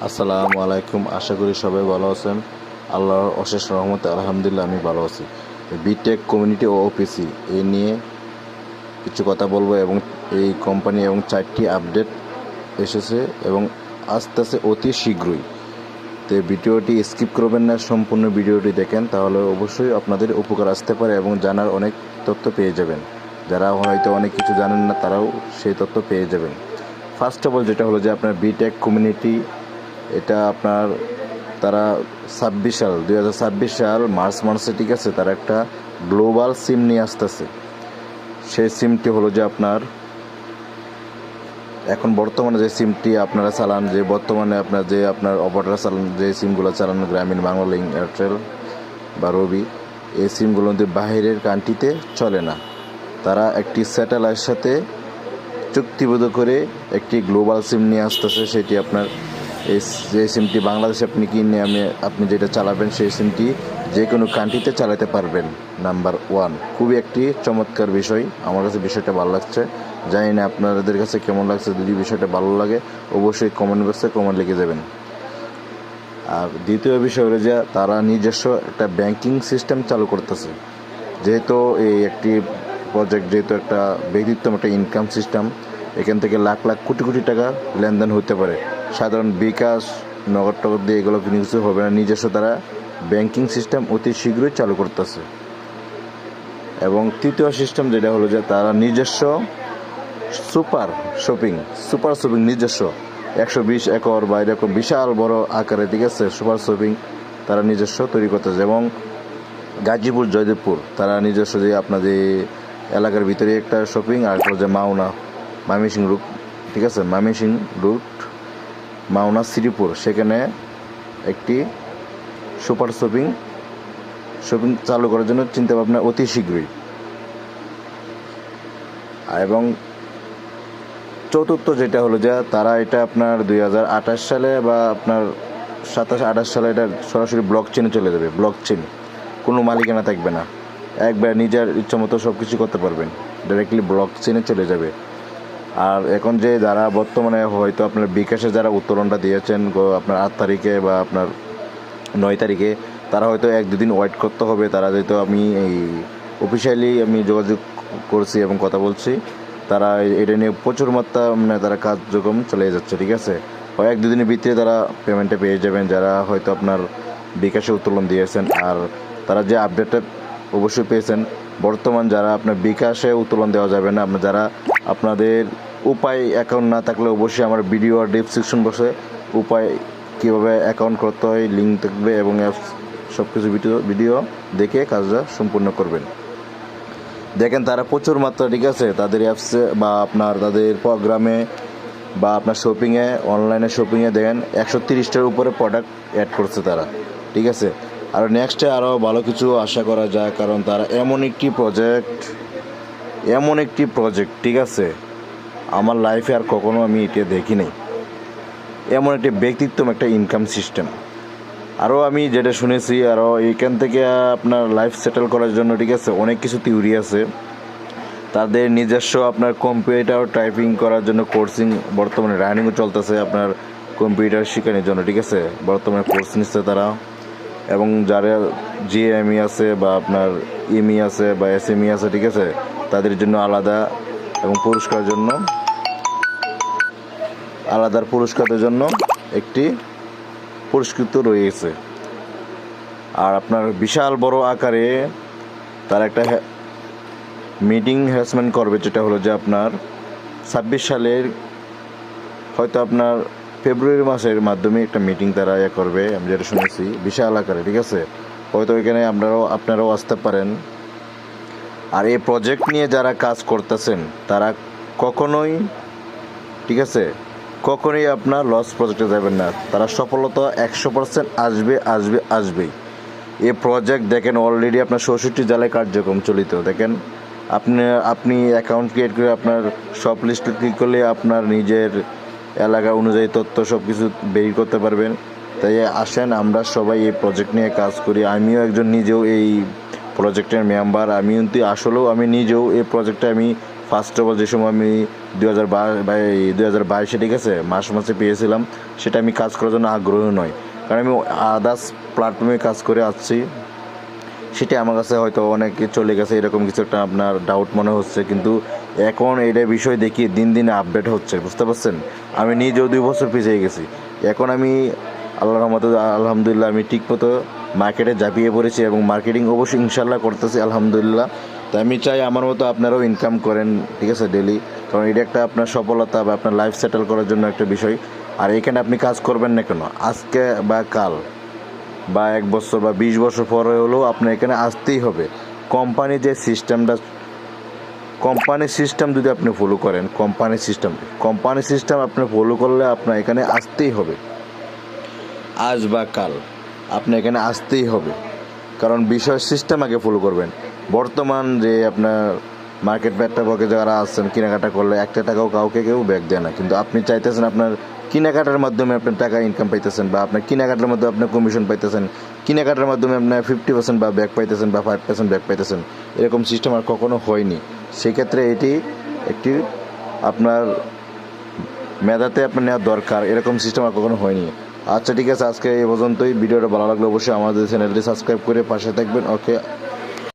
আসসালামু আলাইকুম। আশা করি সবাই ভালো আছেন। আল্লাহর অশেষ রহমতে আলহামদুলিল্লাহ আমি ভালো আছি। বিটেক কমিউনিটি ও ওপিসি এই নিয়ে কিছু কথা বলবো এবং এই কোম্পানি এবং 4টি আপডেট এসেছে এবং আস্তে আস্তে অতি শীঘ্রই। তো ভিডিওটি স্কিপ করবেন না, সম্পূর্ণ ভিডিওটি দেখেন, তাহলে অবশ্যই আপনাদের উপকার আসতে পারে এবং জানার অনেক তথ্য পেয়ে যাবেন। যারা হয়তো অনেক কিছু জানেন না তারাও সেই তথ্য পেয়ে যাবেন। ফার্স্ট অফ অল যেটা হলো যে আপনার বিটেক কমিউনিটি, এটা আপনার তারা 2026 সাল মার্চ মাসে, ঠিক আছে, তারা একটা গ্লোবাল সিম নিয়ে আসতেছে। সেই সিমটি হলো যে আপনার এখন বর্তমানে যে সিমটি আপনারা চালান, যে বর্তমানে আপনার অপারেটর চালান, যে সিমগুলো চালান, গ্রামীণ বাংলালিংক, এয়ারটেল বা রবি, এই সিমগুলো বাইরের কান্ট্রিতে চলে না। তারা একটি স্যাটেলাইটের সাথে চুক্তিবদ্ধ করে একটি গ্লোবাল সিম নিয়ে আসতেছে। সেটি আপনার যে সিমটি বাংলাদেশে আপনি যেটা চালাবেন, সেই সিমটি যে কোনো কান্ট্রিতে চালাতে পারবেন। নাম্বার 1, খুবই একটি চমৎকার বিষয়। আমার কাছে বিষয়টা ভালো লাগছে, জানি না আপনাদের কাছে কেমন লাগছে। যদি বিষয়টা ভালো লাগে অবশ্যই কমেন্ট বক্সে কমেন্ট লিখে যাবেন। আর দ্বিতীয় বিষয় হলো যে তারা নিজস্ব একটা ব্যাংকিং সিস্টেম চালু করতেছে। যেহেতু এই একটি প্রজেক্ট, যেহেতু একটা ব্যক্তিত্ব, একটা ইনকাম সিস্টেম, এখান থেকে লাখ লাখ কোটি কোটি টাকা লেনদেন হতে পারে। সাধারণ বিকাশ, নগদ টগদ দিয়ে এগুলো কিছু হবে না। নিজস্ব তারা ব্যাংকিং সিস্টেম অতি শীঘ্রই চালু করতেছে। এবং তৃতীয় সিস্টেম যেটা হলো যে তারা নিজস্ব সুপার শপিং নিজস্ব 120 একর বা এরকম বিশাল বড় আকারে, ঠিক আছে, সুপার শপিং তারা নিজস্ব তৈরি করতেছে। এবং গাজীপুর, জয়দেবপুর তারা নিজস্ব, যে আপনাদের এলাকার ভিতরে একটা শপিং, আর যে ময়মনসিংহ রুট, ঠিক আছে, ময়মনসিংহ রুট, মাওনা, শ্রীপুর, সেখানে একটি সুপার শপিং চালু করার জন্য চিন্তা ভাবনা অতি শীঘ্রই। এবং চতুর্থ যেটা হলো যে তারা এটা আপনার 2028 সালে বা আপনার 27-28 সালে এটা সরাসরি ব্লক চেনে চলে যাবে। ব্লক চেন, কোনো মালিকানা থাকবে না, একবার নিজের ইচ্ছা মতো সব কিছু করতে পারবেন, ডাইরেক্টলি ব্লক চেনে চলে যাবে। আর এখন যে যারা বর্তমানে হয়তো আপনার বিকাশে যারা উত্তোলনটা দিয়েছেন আপনার 8 তারিখে বা আপনার 9 তারিখে, তারা হয়তো 1-2 দিন ওয়েট করতে হবে। তারা যেহেতু আমি এই অফিসিয়ালি আমি যোগাযোগ করছি এবং কথা বলছি, তারা এটা নিয়ে প্রচুর মাত্রা তারা কার্যক্রম চলে যাচ্ছে, ঠিক আছে। 1-2 দিনের ভিতরে তারা পেমেন্টটা পেয়ে যাবেন, যারা হয়তো আপনার বিকাশে উত্তোলন দিয়েছেন। আর তারা যে আপডেটটা অবশ্যই পেয়েছেন, বর্তমান যারা আপনার বিকাশে উত্তোলন দেওয়া যাবে না, যারা আপনাদের উপায় অ্যাকাউন্ট না থাকলে অবশ্যই আমার ভিডিও আর ডেসক্রিপশন বক্সে উপায় কীভাবে অ্যাকাউন্ট করতে হয় লিঙ্ক থাকবে, এবং সব কিছু ভিডিও দেখে কাজটা সম্পূর্ণ করবেন। দেখেন তারা প্রচুর মাত্রা, ঠিক আছে, তাদের অ্যাপসে বা আপনার তাদের প্রোগ্রামে বা আপনার শপিংয়ে, অনলাইনে শপিংয়ে দেখেন 130টার উপরে প্রোডাক্ট অ্যাড করছে তারা, ঠিক আছে। আর নেক্সটে আরও ভালো কিছু আশা করা যায়, কারণ তারা এমন একটি প্রজেক্ট, ঠিক আছে, আমার লাইফে আর কখনো আমি এটা দেখি নাই। এমন একটি ব্যক্তিত্ব, একটা ইনকাম সিস্টেম। আরও আমি যেটা শুনেছি, আরও এইখান থেকে আপনার লাইফ সেটেল করার জন্য, ঠিক আছে, অনেক কিছু থিওরি আছে। তাদের নিজস্ব আপনার কম্পিউটার টাইপিং করার জন্য কোর্সিং বর্তমানে রানিংও চলতেছে, আপনার কম্পিউটার শেখানোর জন্য, ঠিক আছে, বর্তমানে কোর্স নিচ্ছে তারা। এবং যারা জিএমই আছে বা আপনার ইএমই আছে বা এসএমই আছে, ঠিক আছে, তাদের জন্য আলাদা, এবং পুরস্কারের জন্য একটি পুরস্কৃত রয়েছে। আর আপনার বিশাল বড় আকারে তার একটা মিটিং হ্যারাসমেন্ট করবে, যেটা হলো যে আপনার 26 সালের হয়তো আপনার ফেব্রুয়ারি মাসের মাধ্যমে একটা মিটিং তারা করবে, আমি যেটা শুনেছি, বিশাল আকারে, ঠিক আছে। হয়তো এখানে আপনারাও আসতে পারেন। আর এই প্রজেক্ট নিয়ে যারা কাজ করতেছেন তারা কখনোই, ঠিক আছে, কখনোই আপনার লস প্রজেক্টে যাবেন না। তারা সফলতা 100% আসবেই। এই প্রজেক্ট দেখেন অলরেডি আপনার 64 জেলায় কার্যক্রম চলিত। দেখেন আপনি অ্যাকাউন্ট ক্রিয়েট করে আপনার সব লিস্টে ক্লিক করলে আপনার নিজের এলাকা অনুযায়ী তথ্য সব কিছু বের করতে পারবেন। তাই আসেন আমরা সবাই এই প্রজেক্ট নিয়ে কাজ করি। আমিও নিজেও এই প্রজেক্টের মেম্বার। আমি নিজেও এই প্রজেক্টে আমি ফার্স্ট অফ অল যে সময় আমি 2022 ঠিক আছে, মাসে পেয়েছিলাম, সেটা আমি কাজ করার জন্য আগ্রহী নয়, কারণ আমি আদার্স প্ল্যাটফর্মে কাজ করে আসছি। সেটা আমার কাছে হয়তো অনেক চলে গেছে, এরকম কিছু একটা আপনার ডাউট মনে হচ্ছে, কিন্তু এখন এটা বিষয় দেখি দিন দিন আপডেট হচ্ছে, বুঝতে পারছেন। আমি নিজেও 2 বছর পিছিয়ে গেছি। এখন আমি আল্লাহর রহমতে আলহামদুলিল্লাহ আমি ঠিকমতো মার্কেটে ঝাঁপিয়ে পড়েছি এবং মার্কেটিং অবশ্যই ইনশাল্লাহ করতেছি আলহামদুলিল্লাহ। তো আমি চাই আমার মতো আপনারাও ইনকাম করেন, ঠিক আছে, ডেলি, কারণ এটা একটা আপনার সফলতা বা আপনার লাইফ সেটেল করার জন্য একটা বিষয়। আর এখানে আপনি কাজ করবেন না কেন, আজকে বা কাল বা 1 বছর বা 20 বছর পরে হলেও আপনার এখানে আসতেই হবে। কোম্পানির যে সিস্টেমটা, কোম্পানির সিস্টেম যদি আপনি ফলো করেন, কোম্পানির সিস্টেম আপনি ফলো করলে আপনার এখানে আসতেই হবে, আজ বা কাল আপনি এখানে আসতেই হবে। কারণ বিষয় সিস্টেম আগে ফলো করবেন। বর্তমান যে আপনার মার্কেট প্ল্যাটফর্মে যারা আছেন, কেনাকাটা করলে 1 টাকাও কাউকে কেউ ব্যাক দেয় না, কিন্তু আপনি চাইতেছেন আপনার কেনাকাটার মাধ্যমে আপনার টাকা ইনকাম পাইতেছেন, বা আপনার কেনাকাটার মাধ্যমে আপনার কমিশন পাইতেছেন, কেনাকাটার মাধ্যমে আপনার 50% বা ব্যাক পাইতেছেন বা 5% ব্যাক পাইতেছেন। এরকম সিস্টেম আর কখনো হয়নি। সেক্ষেত্রে এটি একটি আপনার মেধাতে আপনার নেওয়া দরকার, এরকম সিস্টেম আর কখনো হয়নি। আচ্ছা ঠিক আছে, আজকে এই পর্যন্তই। ভিডিওটা ভালো লাগলে অবশ্যই আমাদের চ্যানেলটি সাবস্ক্রাইব করে পাশে থাকবেন। ওকে।